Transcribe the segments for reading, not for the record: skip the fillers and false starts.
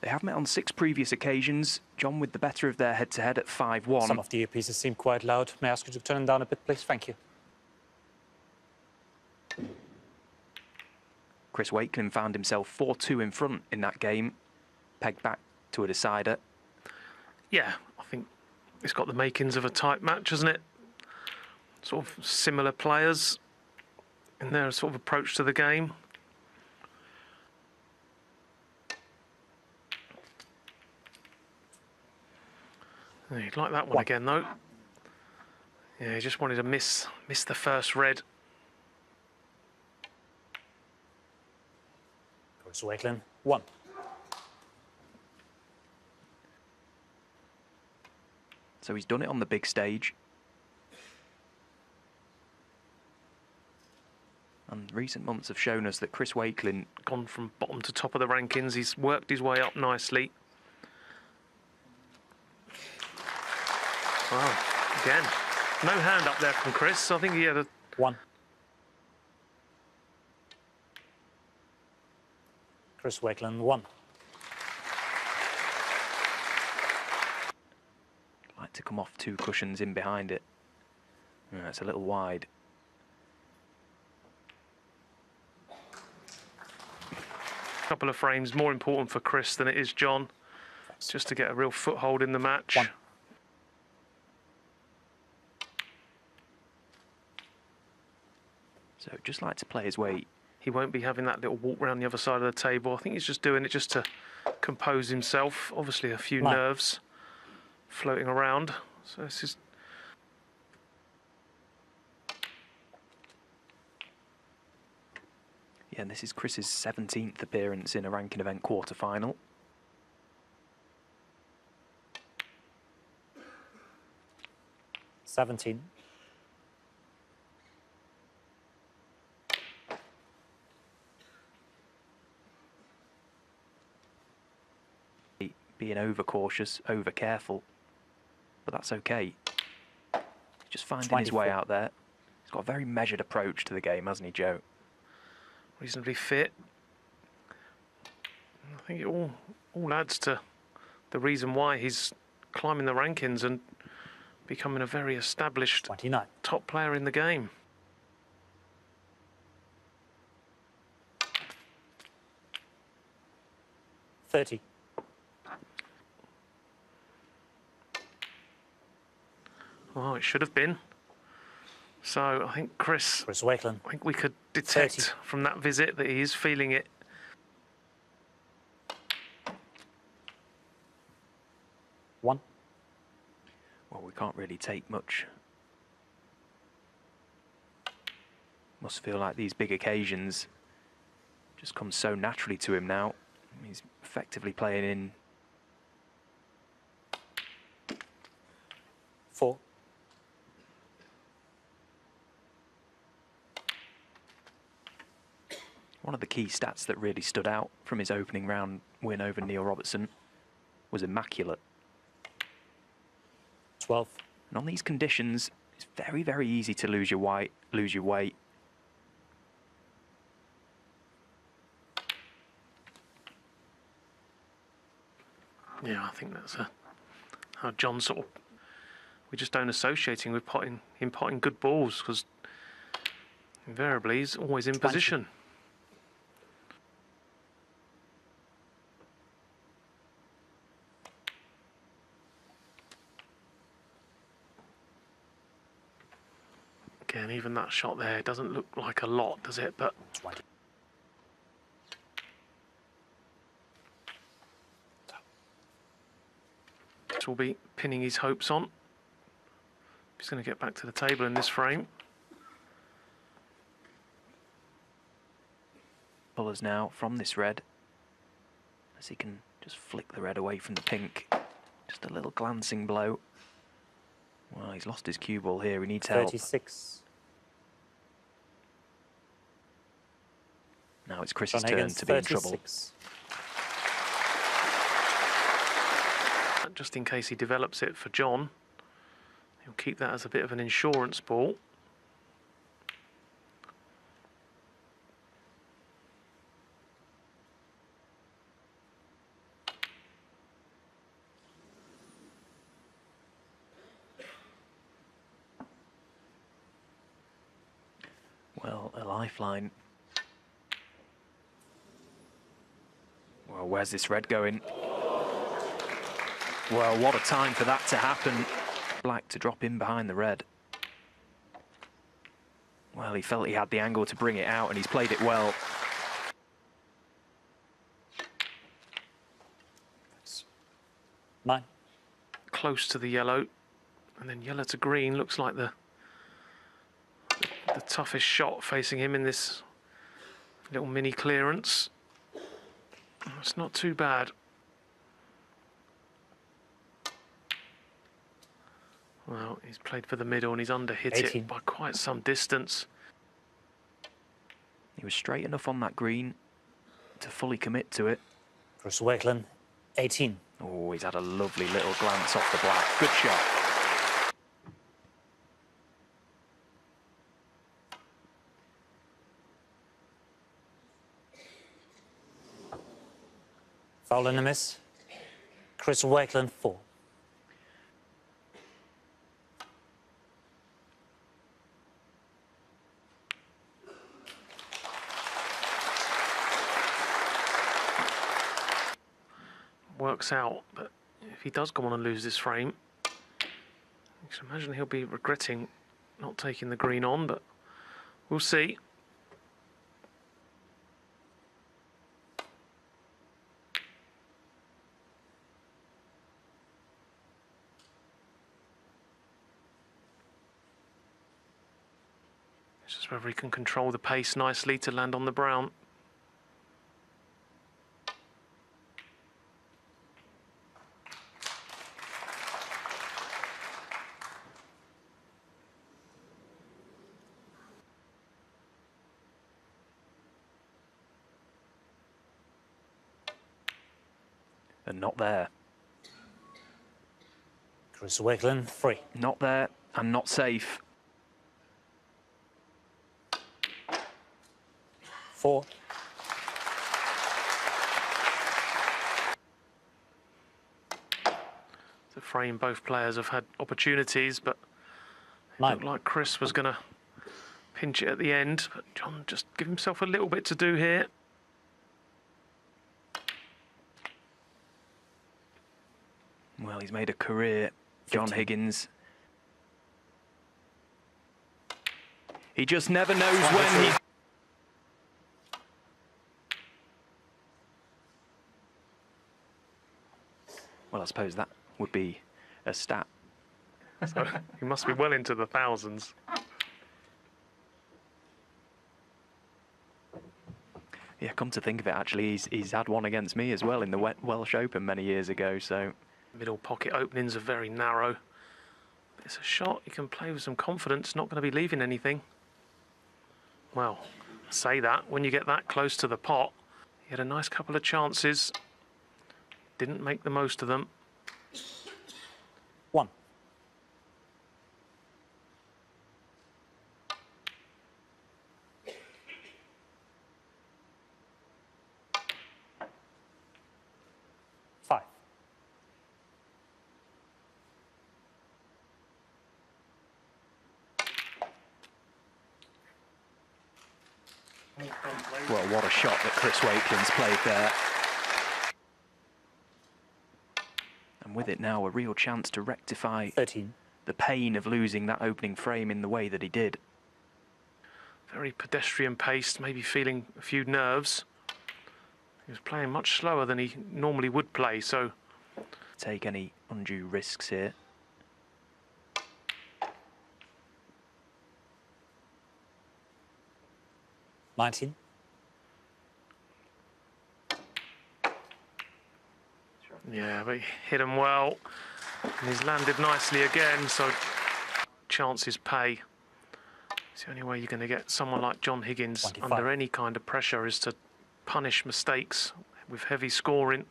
They have met on 6 previous occasions. John with the better of their head-to-head at 5-1. Some of the earpieces seem quite loud. May I ask you to turn them down a bit, please? Thank you. Chris Wakelin found himself 4-2 in front in that game, pegged back to a decider. Yeah, I think it's got the makings of a tight match, hasn't it? Sort of similar players in their sort of approach to the game. Oh, you'd like that one again, though. Yeah, he just wanted to miss the first red. Chris Wakelin, 1. So he's done it on the big stage. And recent months have shown us that Chris Wakelin... Gone from bottom to top of the rankings. He's worked his way up nicely. Wow, again, no hand up there from Chris. I think he had a... 1. Chris Wakelin, 1. Like to come off 2 cushions in behind it. Yeah, it's a little wide. Couple of frames more important for Chris than it is John. Just to get a real foothold in the match. 1. So just like to play his weight. He won't be having that little walk around the other side of the table. I think he's just doing it just to compose himself. Obviously a few nerves floating around. So this is... Yeah, and this is Chris's 17th appearance in a ranking event quarter-final. $17. Being overcautious, over-careful, but that's okay. He's just finding his way out there. He's got a very measured approach to the game, hasn't he, Joe? Reasonably fit. I think it all adds to the reason why he's climbing the rankings and becoming a very established 29. Top player in the game. $30. Well, it should have been. So I think Chris Wakelin. I think we could detect 30. from that visit that he is feeling it. Well, we can't really take much. Must feel like these big occasions just come so naturally to him now. He's effectively playing in 4. One of the key stats that really stood out from his opening round win over Neil Robertson was immaculate. 12. And on these conditions, it's very, very easy to lose your weight. Yeah, I think that's how John sort of... We just don't associate him with potting good balls because invariably he's always in 20. position. Again, even that shot there doesn't look like a lot, does it? But 20. will be pinning his hopes on. He's going to get back to the table in this frame. Colours now from this red, as he can just flick the red away from the pink. Just a little glancing blow. Well, he's lost his cue ball here. He needs help. 36. Now it's Chris's turn Higgins, to be in trouble. 36. Just in case he develops it for John, he'll keep that as a bit of an insurance ball. lifeline. Well, where's this red going? Well, what a time for that to happen. Black to drop in behind the red. Well, he felt he had the angle to bring it out, and he's played it well. Mine. Close to the yellow, and then yellow to green looks like the toughest shot facing him in this little mini clearance. It's not too bad. Well, he's played for the middle and he's under-hit 18. it by quite some distance. He was straight enough on that green to fully commit to it. Chris Wakelin, 18. Oh, he's had a lovely little glance off the black. Good shot. Foul and a miss. Chris Wakelin, 4. Works out, but if he does go on and lose this frame, I can imagine he'll be regretting not taking the green on, but we'll see. It's just whether he can control the pace nicely to land on the brown. And not there. Chris Wakelin, 3. Not there and not safe. 4. The frame, both players have had opportunities, but it 9. looked like Chris was going to pinch it at the end. But John just give himself a little bit to do here. Well, he's made a career, John 15. Higgins. He just never knows when he... Well, I suppose that would be a stat. So he must be well into the thousands. Yeah, come to think of it, actually, he's had one against me as well in the Welsh Open many years ago, so... Middle pocket openings are very narrow. But it's a shot you can play with some confidence, not going to be leaving anything. Well, I say that, when you get that close to the pot, he had a nice couple of chances. Didn't make the most of them. 1. Five. Well, what a shot that Chris Wakelin's played there. And with it now, a real chance to rectify 13. the pain of losing that opening frame in the way that he did. Very pedestrian paced, maybe feeling a few nerves. He was playing much slower than he normally would play, so... Take any undue risks here. $19. Yeah, but he hit him well. And he's landed nicely again, so chances pay. It's the only way you're going to get someone like John Higgins 25. under any kind of pressure is to punish mistakes with heavy scoring.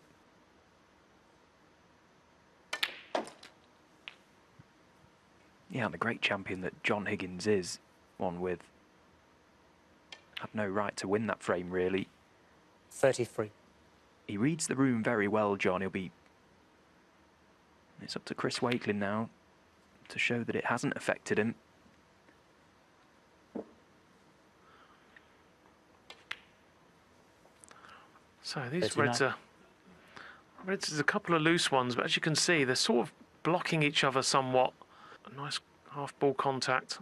Yeah, and the great champion that John Higgins is, one with... had no right to win that frame, really. 33. He reads the room very well, John. He'll be... It's up to Chris Wakelin now to show that it hasn't affected him. So these 39. reds is a couple of loose ones, but as you can see, they're sort of blocking each other somewhat. A nice half ball contact.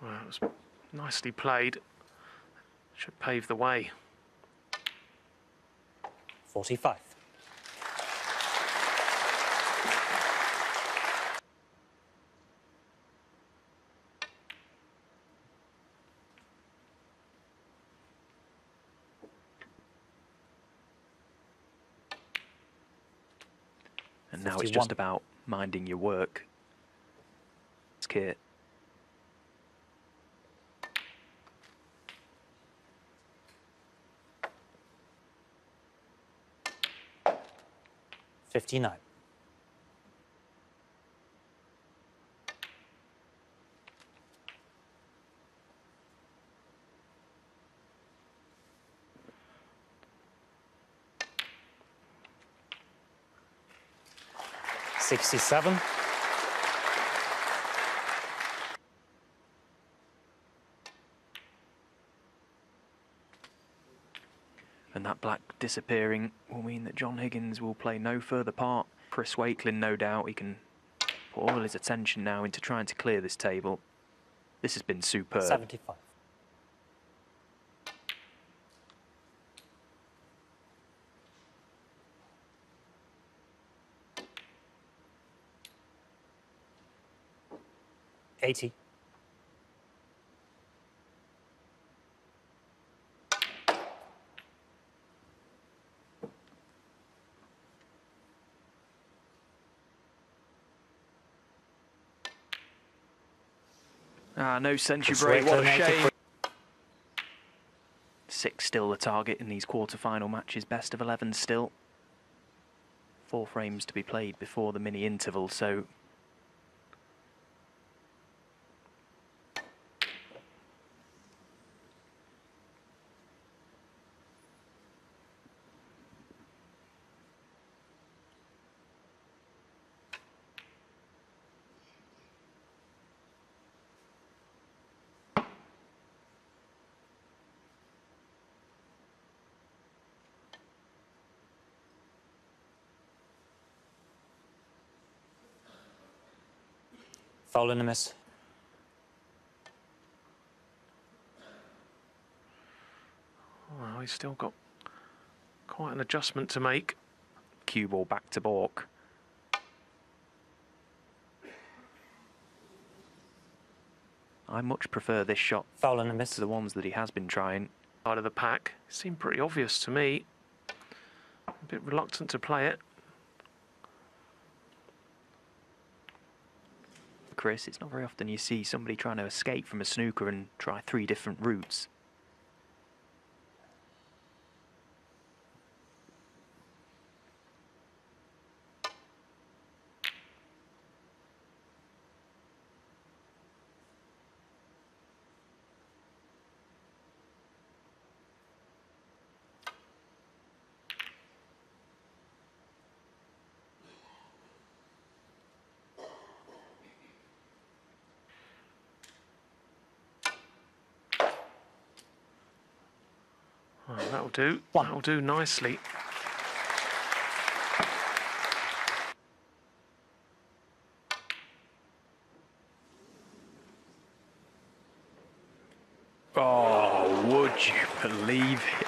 Well, that was nicely played. Should pave the way. 45. And now it's 51. just about minding your work. It's Kit. 59. $67. And that black disappearing will mean that John Higgins will play no further part. Chris Wakelin, no doubt, he can put all his attention now into trying to clear this table. This has been superb. 75. $80. Ah, no century Chris break, what a Wakelin, shame. 83. 6 still the target in these quarter-final matches, best of 11 still. 4 frames to be played before the mini interval, so Foul and a miss. Well, he's still got quite an adjustment to make. cue ball back to Bork. I much prefer this shot Foul and a miss. to the ones that he has been trying. Side of the pack seemed pretty obvious to me. A bit reluctant to play it. Chris, it's not very often you see somebody trying to escape from a snooker and try 3 different routes. Well, that'll do. One. That'll do nicely. Oh, would you believe it?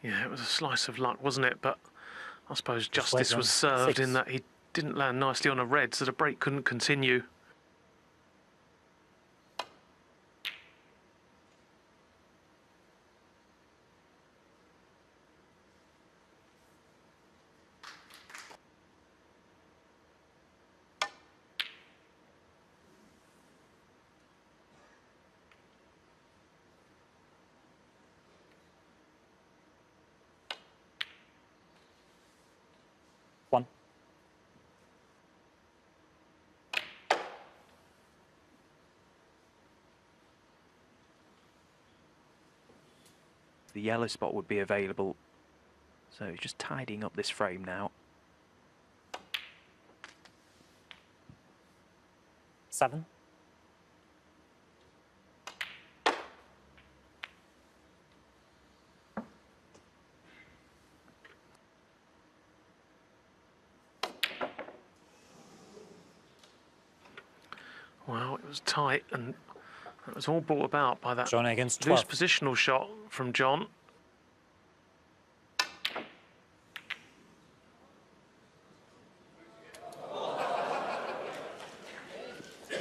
Yeah, it was a slice of luck, wasn't it? But I suppose Just justice wait was on served 6. in that he didn't land nicely on a red, so the break couldn't continue. One. The yellow spot would be available. So he's just tidying up this frame now. 7. Well, it was tight, and that was all brought about by that John Higgins, loose 12. positional shot from John.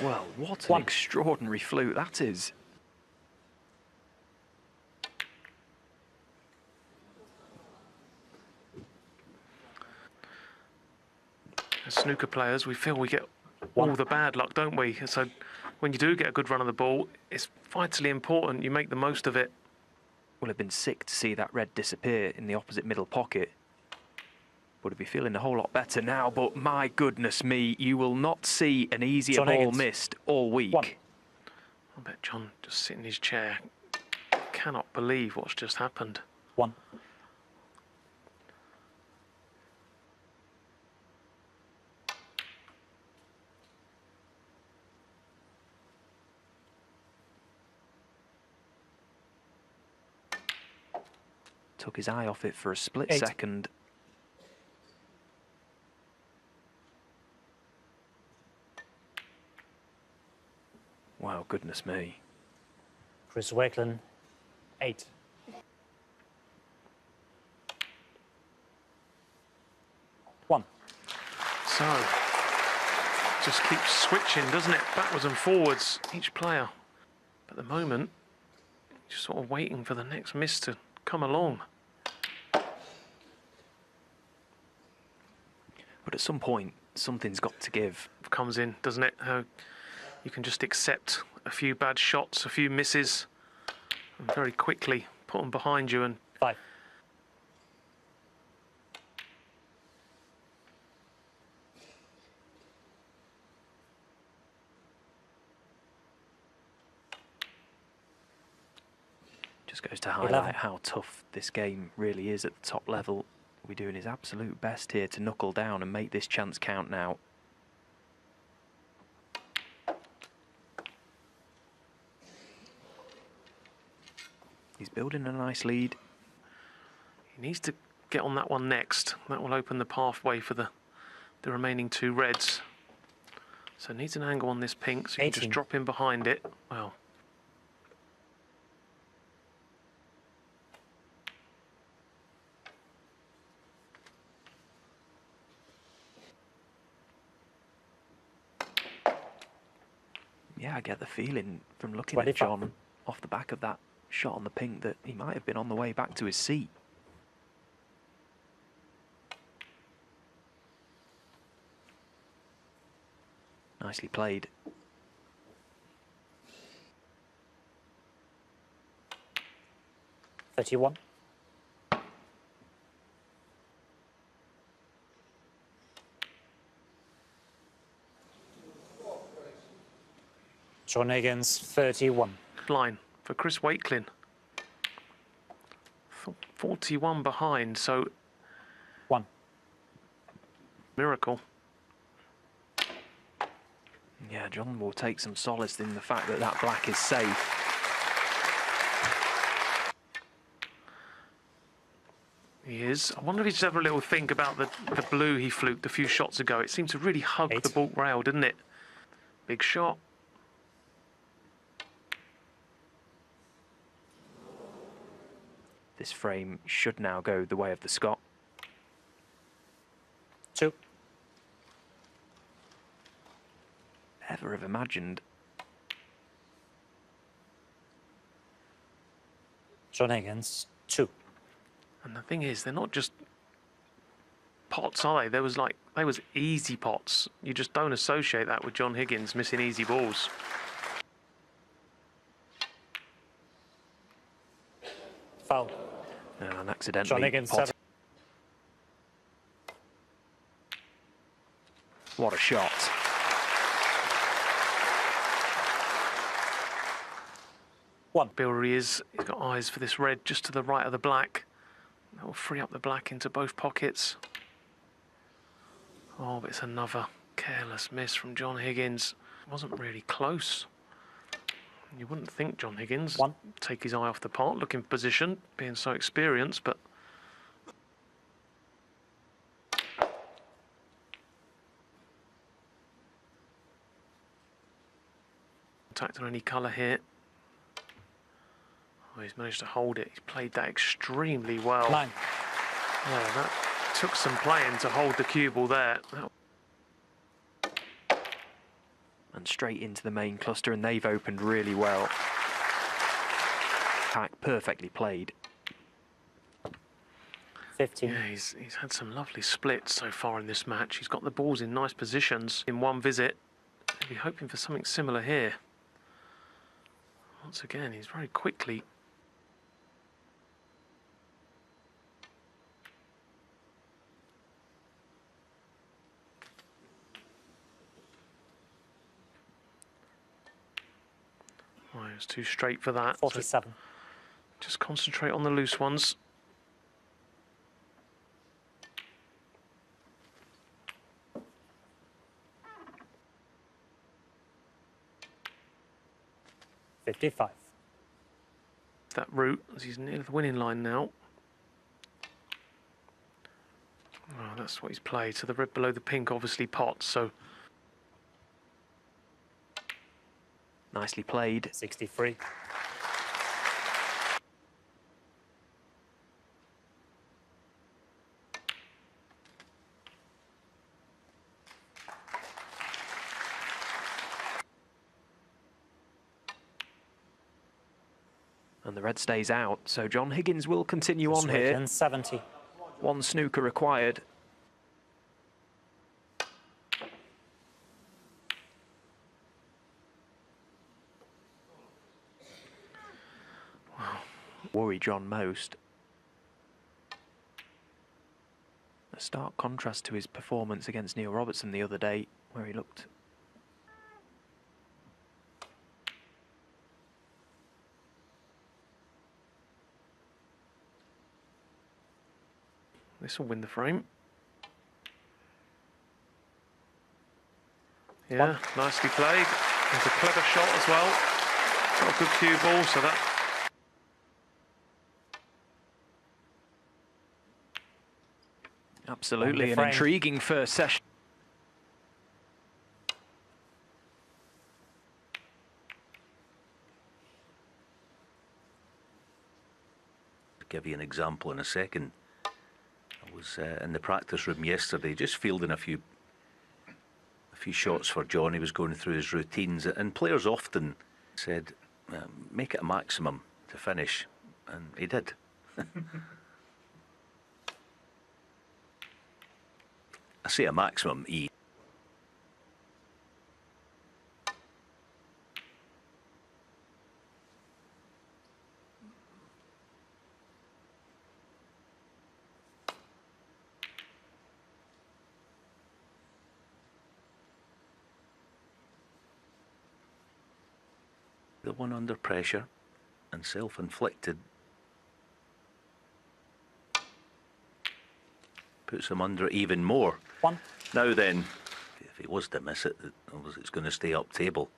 Well, what an 1. extraordinary fluke that is. As snooker players, we feel we get 1. all the bad luck, don't we? So when you do get a good run of the ball, it's vitally important you make the most of it. Will have been sick to see that red disappear in the opposite middle pocket. Would be feeling a whole lot better now, but my goodness me, you will not see an easier John ball Higgins. missed all week. 1. I bet John just sitting in his chair cannot believe what's just happened. 1. Took his eye off it for a split 8. second. Wow, goodness me. Chris Wakelin, 8. So, just keeps switching, doesn't it? Backwards and forwards, each player. At the moment, just sort of waiting for the next miss to come along. But at some point, something's got to give. Comes in, doesn't it? How you can just accept a few bad shots, a few misses, and very quickly put them behind you. And 5. Just goes to highlight 11. how tough this game really is at the top level. We're doing his absolute best here to knuckle down and make this chance count now. He's building a nice lead. he needs to get on that one next. That will open the pathway for the remaining 2 reds. So needs an angle on this pink, so you can 18. just drop in behind it. Well, Yeah, I get the feeling from looking at 25. John off the back of that shot on the pink that he might have been on the way back to his seat. Nicely played. $31. John Higgins, 31. line for Chris Wakelin. 41 behind, so 1. miracle. Yeah, John will take some solace in the fact that that black is safe. He is. I wonder if he's ever a little think about the blue he fluked a few shots ago. It seemed to really hug 8. the baulk rail, didn't it? Big shot. This frame should now go the way of the Scot. 2. Ever have imagined. John Higgins, 2. And the thing is, they're not just pots, are they? They was easy pots. You just don't associate that with John Higgins missing easy balls. Foul. And accidentally John Higgins, pot. 7. What a shot. Bill is. He's got eyes for this red just to the right of the black. That will free up the black into both pockets. Oh, but it's another careless miss from John Higgins. Wasn't really close. You wouldn't think John Higgins 1. take his eye off the pot, looking for position, being so experienced, but Contact on any colour here. Oh, he's managed to hold it. He's played that extremely well. 9. Yeah, that took some playing to hold the cue ball there. And straight into the main cluster, and they've opened really well. Pack perfectly played. 15. Yeah, he's had some lovely splits so far in this match. He's got the balls in nice positions in one visit. He'll be hoping for something similar here. Once again, he's very quickly. Oh, it was too straight for that. 47. So just concentrate on the loose ones. $55. That route, as he's near the winning line now. Oh, that's what he's played. So the red below the pink obviously pots, so Nicely played. 63. And the red stays out, so John Higgins will continue on here. Wakelin, 70. One snooker required. Worry John most. A stark contrast to his performance against Neil Robertson the other day, where he looked. this will win the frame. Yeah, nicely played. It's a clever shot as well. Got a good cue ball, so that. Absolutely an frame. intriguing first session. To give you an example in a second, I was in the practice room yesterday just fielding a few shots for John. He was going through his routines, and players often said, make it a maximum to finish, and he did. I say a maximum E. The one under pressure and self-inflicted puts him under it even more. 1. Now then, if he was to miss it, it's going to stay up table.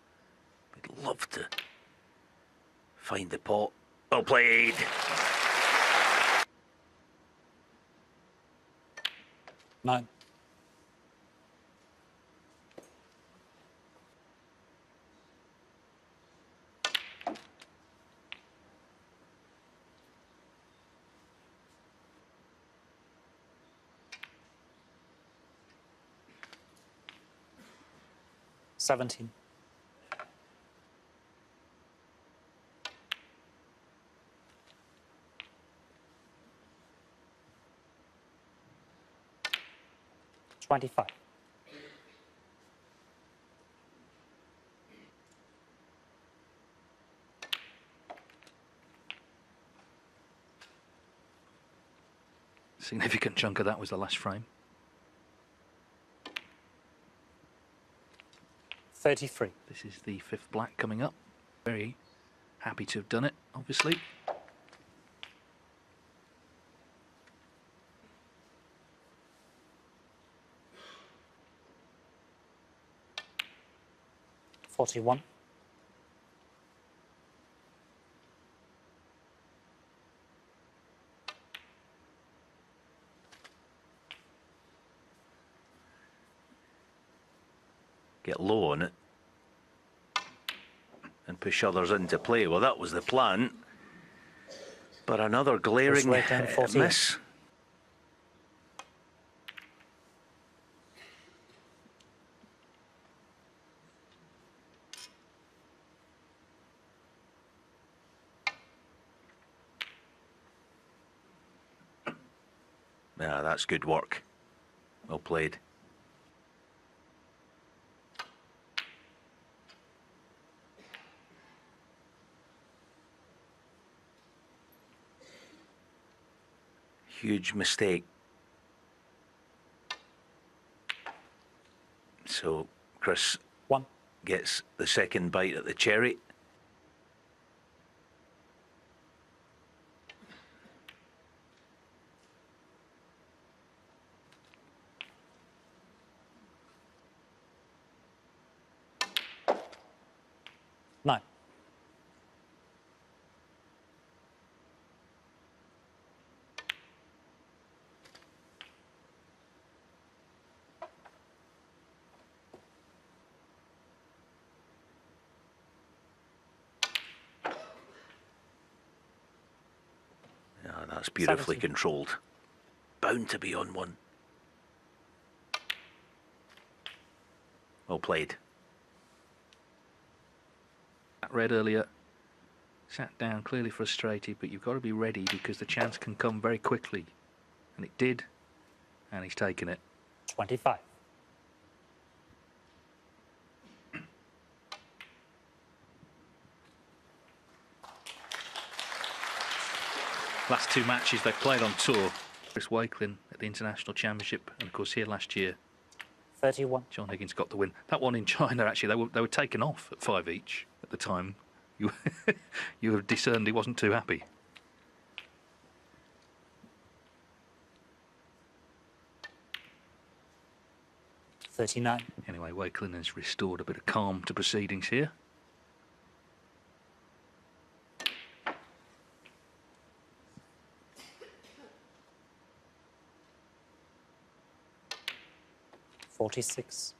We'd love to find the pot. Well played. Nine. $17. $25. Significant chunk of that was the last frame. 33. This is the fifth black coming up. Very happy to have done it, obviously. $41. Get low on it. push others into play. Well, that was the plan. But another glaring Wakelin, 14. miss. Yeah, that's good work. Well played. Huge mistake. So Chris 1. gets the second bite at the cherry. Nine. Yeah, that's beautifully 17. controlled. Bound to be on one. Well played. Red earlier. Sat down, clearly frustrated, but you've got to be ready because the chance can come very quickly. And it did. And he's taken it. 25. Last two matches they've played on tour. Chris Wakelin at the International Championship, and of course here last year, 31. John Higgins got the win. That one in China, actually, they were taken off at 5 each at the time. You you have discerned he wasn't too happy. $39. Anyway, Wakelin has restored a bit of calm to proceedings here. $46.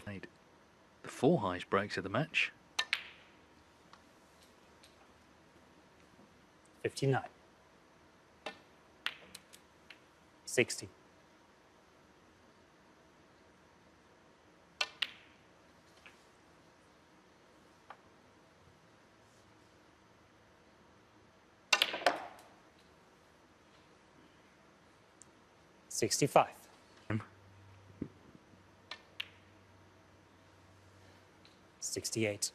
Made the 4 highest breaks of the match. 59. 60. $65. 68.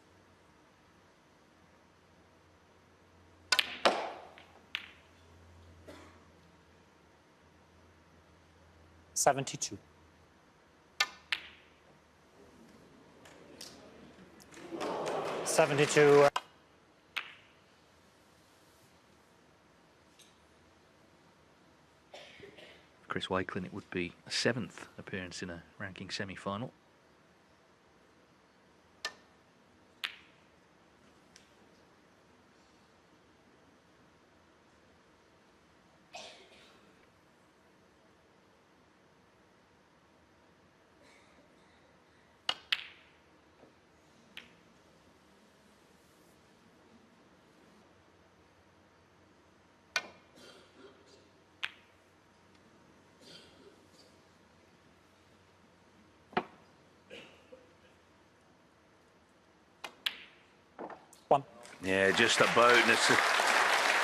72. 72. Chris Wakelin, it would be a 7th appearance in a ranking semi-final. One. Yeah, just about. And it's the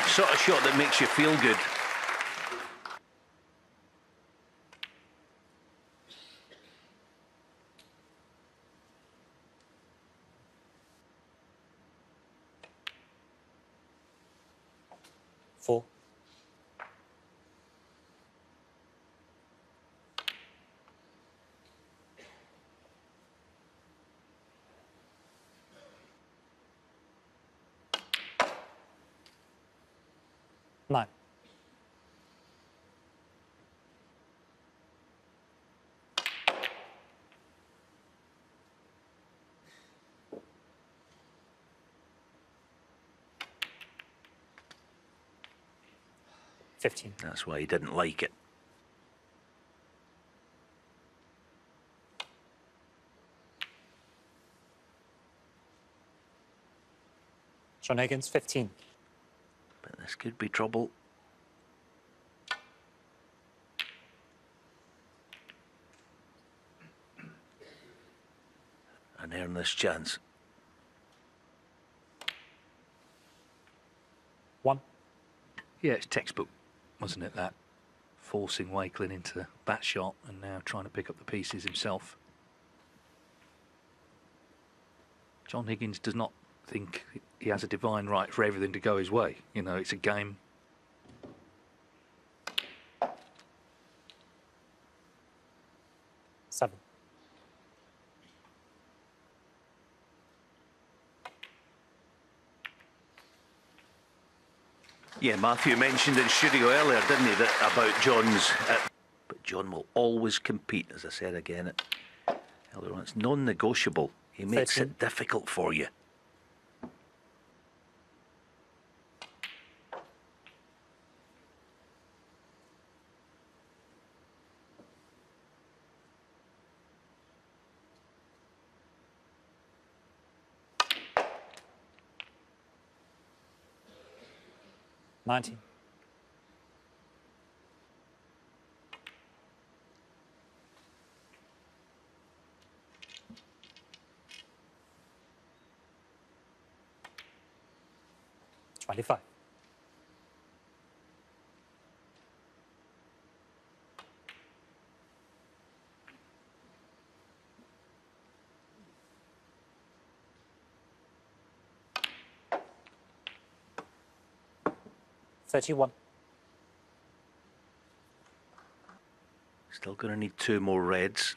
sort of shot that makes you feel good. Four. Nine. 15. That's why he didn't like it. John Higgins, 15. But this could be trouble. And earn this chance. 1. Yeah, it's textbook, wasn't it, that? Forcing Wakelin into that shot and now trying to pick up the pieces himself. John Higgins does not think he has a divine right for everything to go his way. You know, it's a game. Seven. Yeah, Matthew mentioned in studio earlier, didn't he, that about John's... but John will always compete, as I said again. Earlier on, it's non-negotiable. He makes 13. it difficult for you. Nineteen. $25. $31. Still going to need 2 more reds.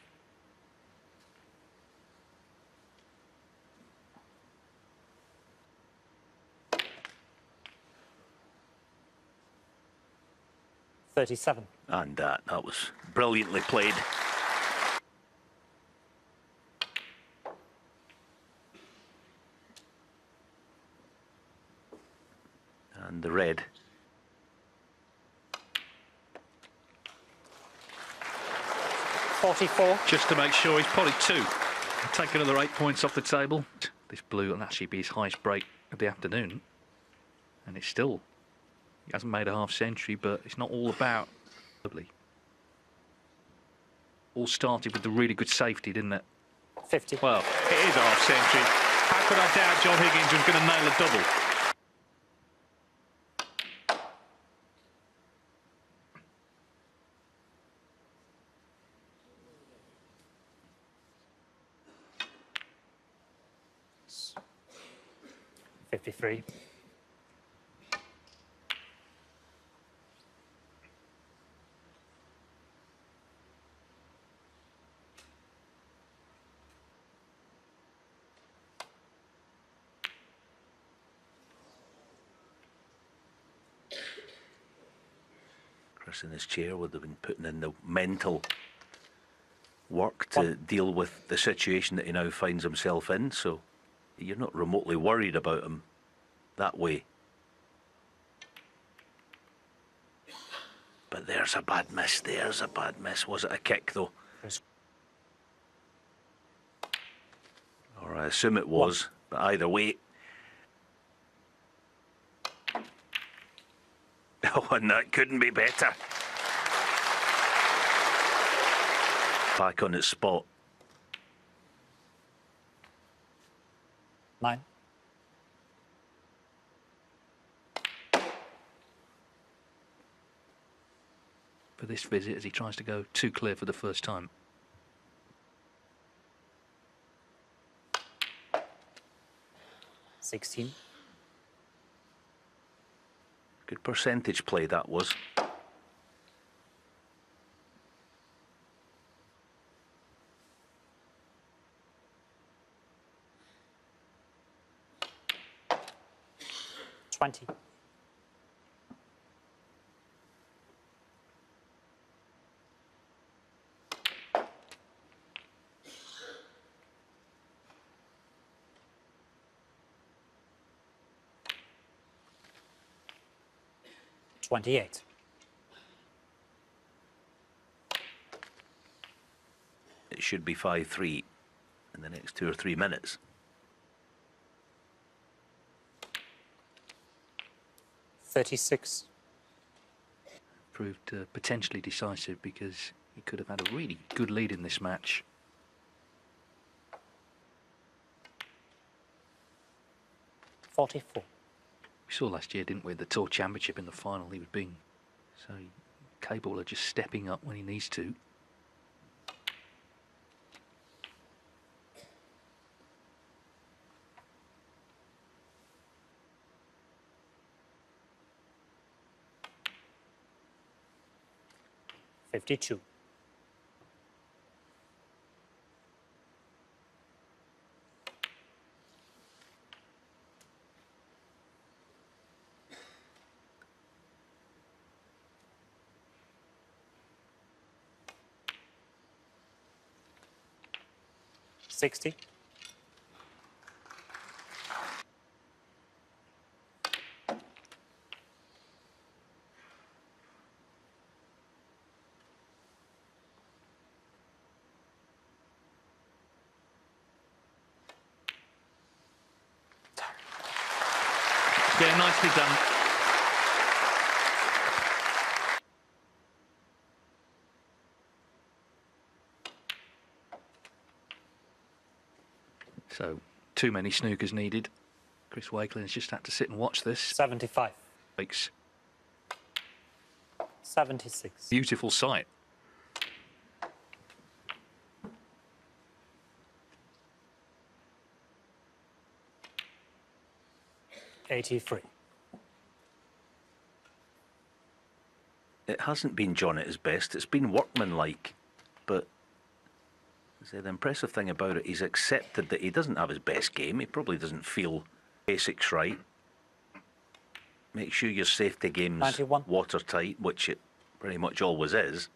$37. And that was brilliantly played. And the red. $44. Just to make sure he's probably 2. Take another 8 points off the table. This blue will actually be his highest break of the afternoon. And it's still... He hasn't made a half century, but it's not all about... Lovely. All started with the really good safety, didn't it? 50. Well, it is a half century. How could I doubt John Higgins was going to nail a double? $53. Chris in his chair would have been putting in the mental work to deal with the situation that he now finds himself in, so you're not remotely worried about him that way. But there's a bad miss, there's a bad miss. Was it a kick though? Or I assume it was, but either way. Oh, and that couldn't be better. Back on its spot. 9. For this visit, as he tries to go too clear for the first time. $16. Good percentage play that was. $20. $28. it should be 5-3 in the next 2 or 3 minutes. 36. Proved potentially decisive because he could have had a really good lead in this match. 44. We saw last year, didn't we, the Tour Championship in the final, he was being so capable of just stepping up when he needs to. $52. $60. Yeah, nicely done. So, too many snookers needed. Chris Wakelin has just had to sit and watch this. 75. Makes 76. beautiful sight. $83. It hasn't been John at his best. It's been workmanlike, but the impressive thing about it, he's accepted that he doesn't have his best game. He probably doesn't feel basics right. Make sure your safety game's 91. watertight, which it pretty much always is.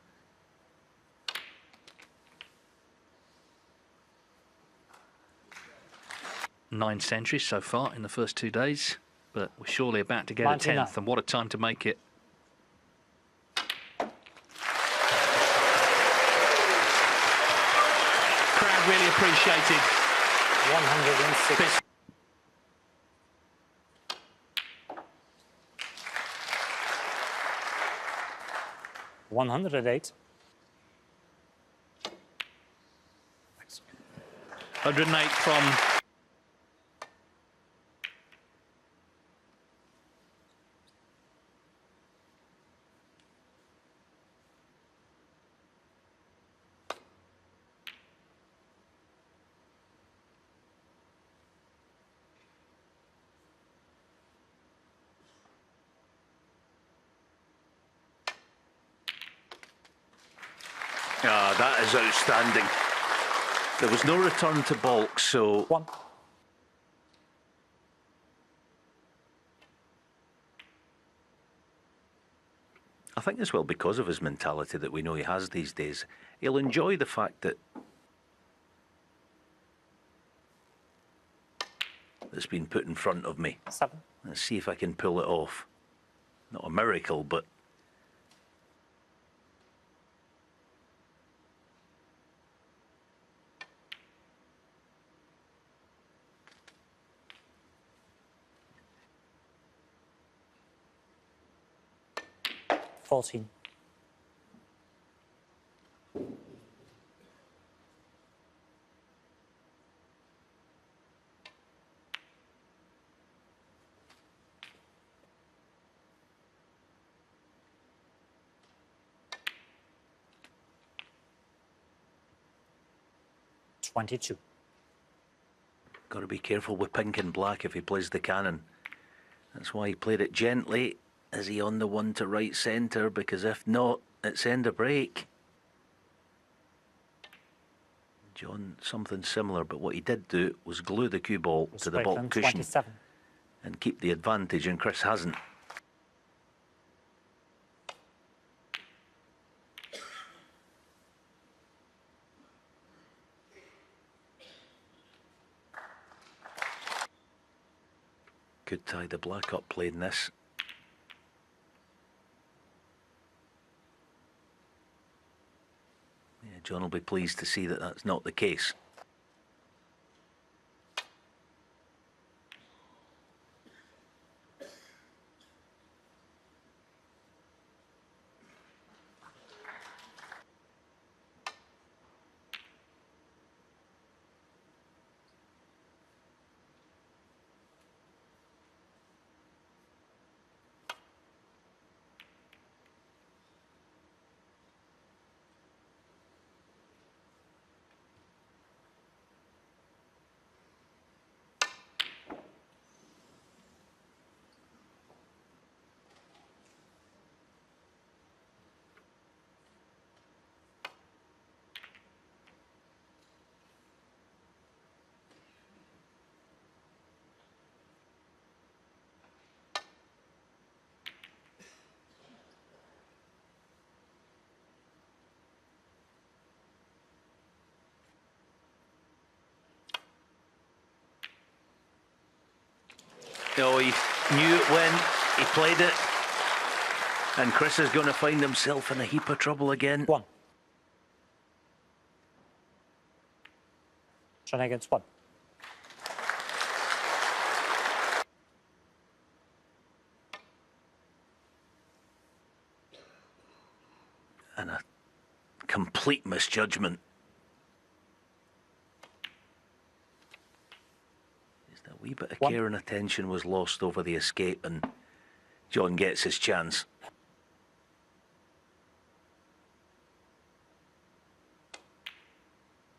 Nine centuries so far in the first 2 days, but we're surely about to get 99. a 10th, and what a time to make it. Crowd really appreciated 106. this. $108. 108 from Ah, that is outstanding. There was no return to balk, so 1. I think it's well because of his mentality that we know he has these days. He'll enjoy the fact that it's been put in front of me. 7. Let's see if I can pull it off. Not a miracle, but $14. $22. got to be careful with pink and black if he plays the cannon. That's why he played it gently. Is he on the one to right centre? Because if not, it's end of break. John, something similar, but what he did do was glue the cue ball to the baulk cushion 27. and keep the advantage, and Chris hasn't. Could tie the black up playing this. Yeah, John will be pleased to see that that's not the case. Oh, he knew it when he played it. And Chris is going to find himself in a heap of trouble again. 1. John Higgins, 1. And a complete misjudgment. Just a wee bit of care and attention was lost over the escape, and John gets his chance.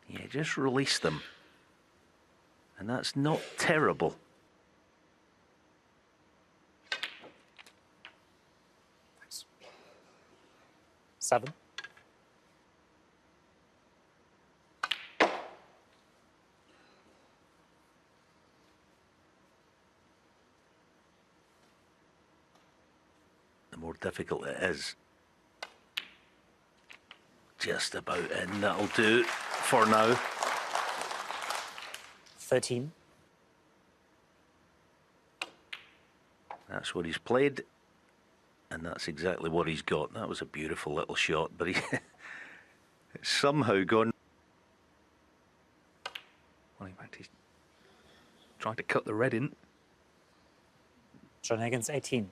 Yeah, just release them. And that's not terrible. 7. The more difficult it is. Just about in, that'll do for now. 13. That's what he's played, and that's exactly what he's got. That was a beautiful little shot, but he it's somehow gone. Well, in fact, he's trying to cut the red in. John Higgins, 18.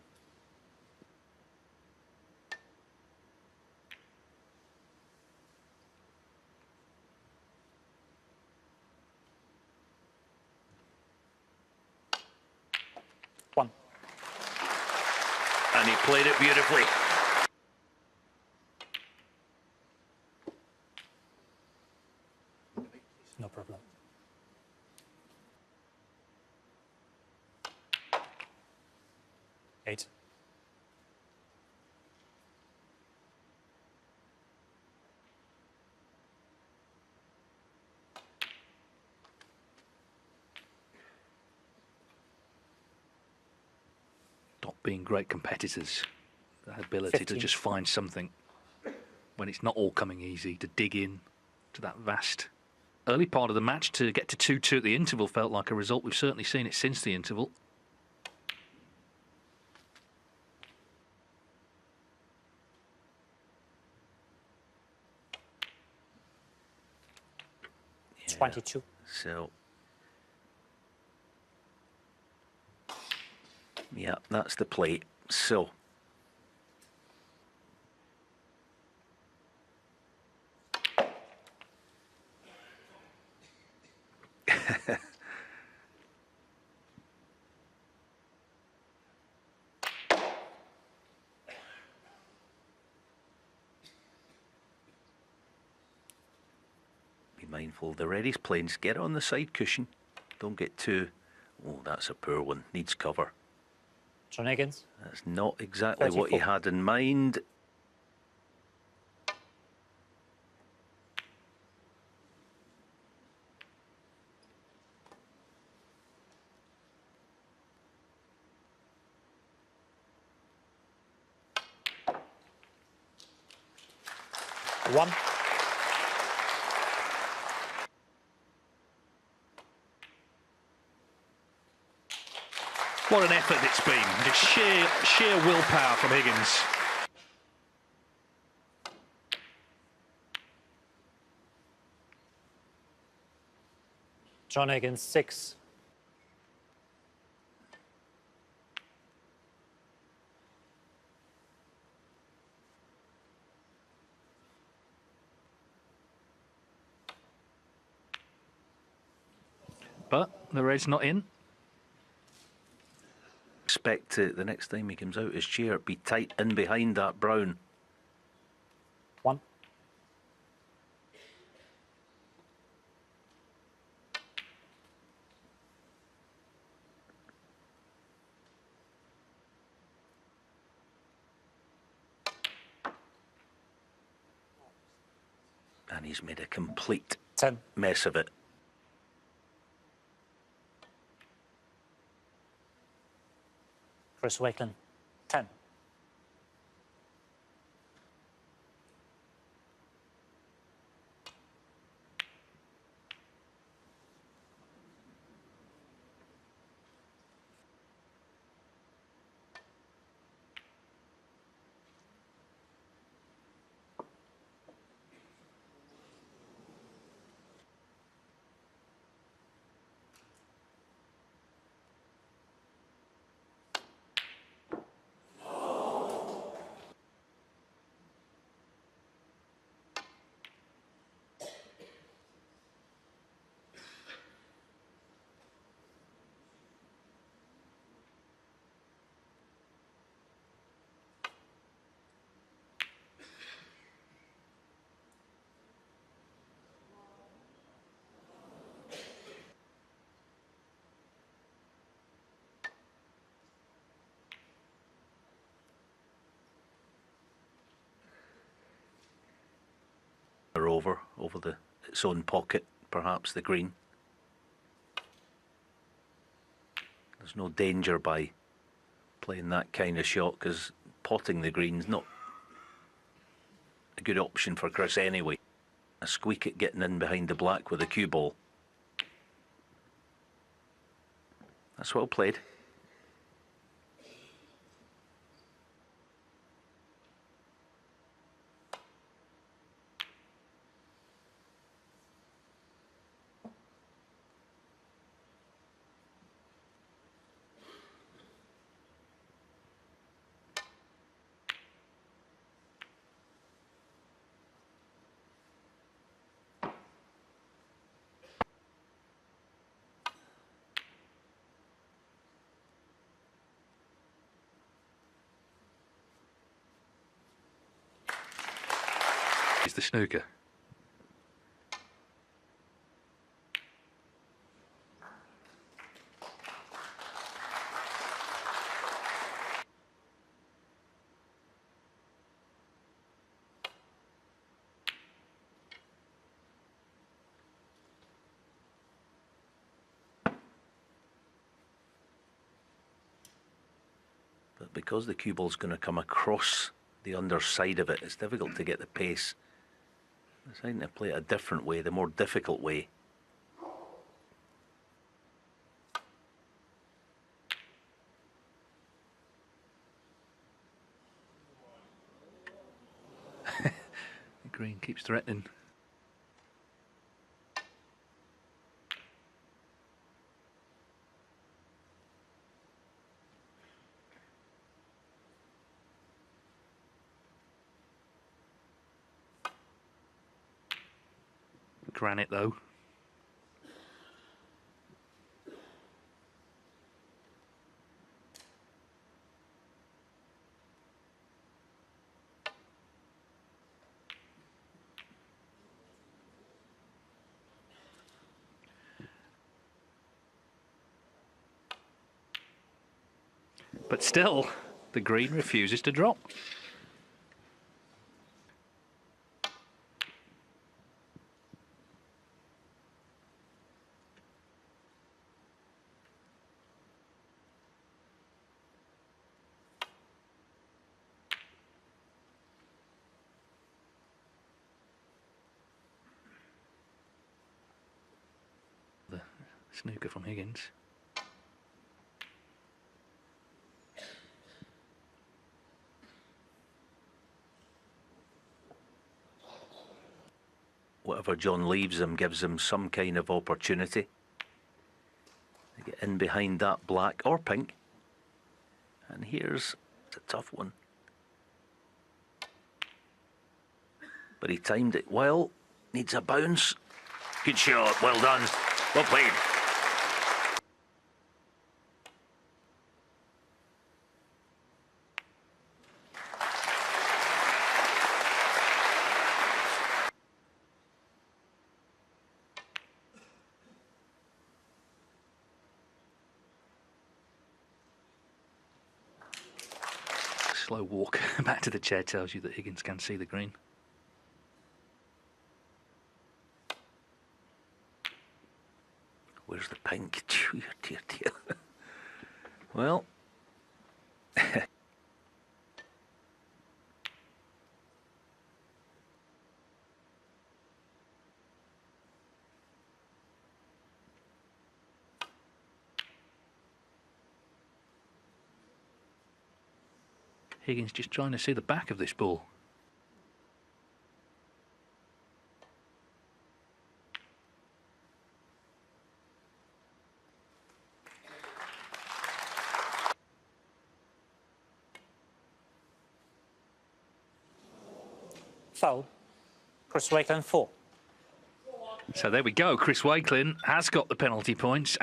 And he played it beautifully. No problem. Eight. Not being great competitors. That ability 15. to just find something when it's not all coming easy, to dig in to that vast early part of the match. To get to 2-2 at the interval felt like a result. We've certainly seen it since the interval. Yeah. 22. So, yeah, that's the play. So, be mindful of the red he's playing. Get on the side cushion. Don't get too... Oh, that's a poor one. Needs cover. John Higgins. That's not exactly 34. what he had in mind. One. What an effort it's been. Just sheer willpower from Higgins. John Higgins, 6. But the red's not in. Expect the next time he comes out his chair, be tight in behind that brown. 1. And he's made a complete 10. mess of it. Chris Wakelin, 10. Over its own pocket, perhaps the green. There's no danger by playing that kind of shot, because potting the green's not a good option for Chris anyway. A squeak at getting in behind the black with a cue ball. That's well played. It's the snooker. But because the cue ball's going to come across the underside of it, it's difficult to get the pace. It's trying to play it a different way, the more difficult way. The green keeps threatening. Granite though. But still, the green refuses to drop. The snooker from Higgins. Whatever John leaves him gives him some kind of opportunity. Get in behind that black or pink. And here's a tough one. But he timed it well. Needs a bounce. Good shot. Well done. Well played. Slow walk back to the chair tells you that Higgins can see the green. Where's the pink? Dear, dear, dear. Well. Higgins just trying to see the back of this ball. Foul. Chris Wakelin 4. So there we go. Chris Wakelin has got the penalty points.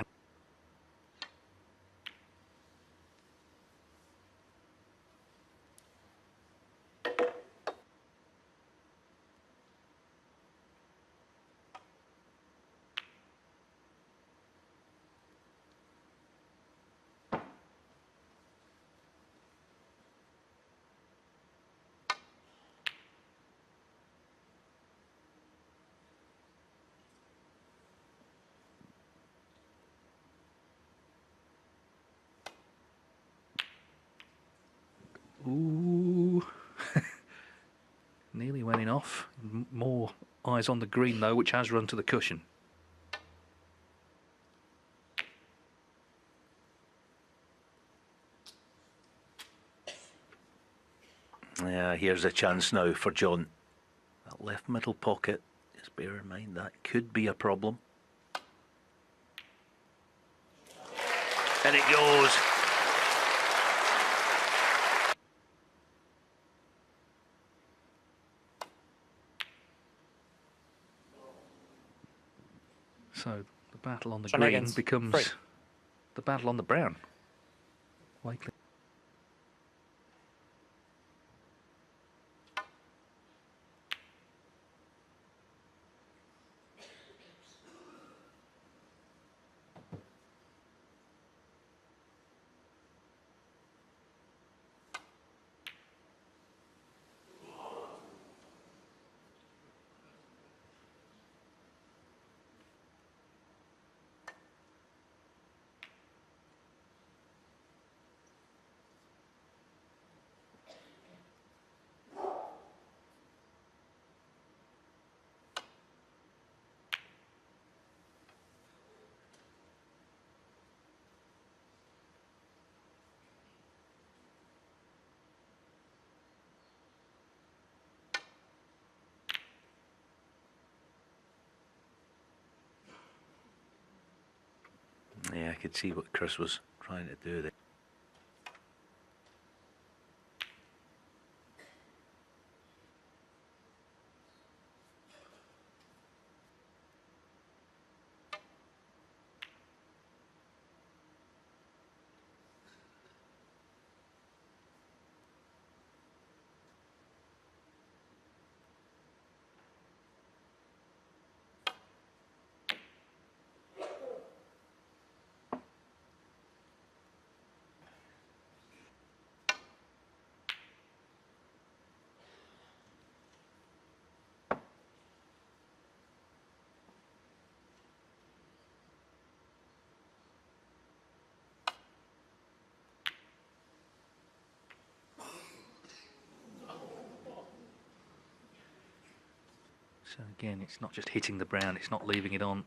Ooh. Nearly went in off. More eyes on the green though, which has run to the cushion. Yeah, here's a chance now for John. That left middle pocket, just bear in mind that could be a problem. And it goes. So the battle on the John green Higgins, becomes 3. the battle on the brown. Wakelin. Yeah, I could see what Chris was trying to do there. So again, it's not just hitting the brown, it's not leaving it on.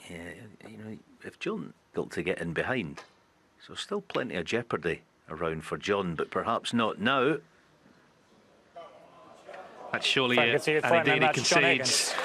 Yeah, you know, if John got to get in behind, so still plenty of jeopardy around for John, but perhaps not now. That's surely Frank it. can see it And for him, indeed and he that's John concedes.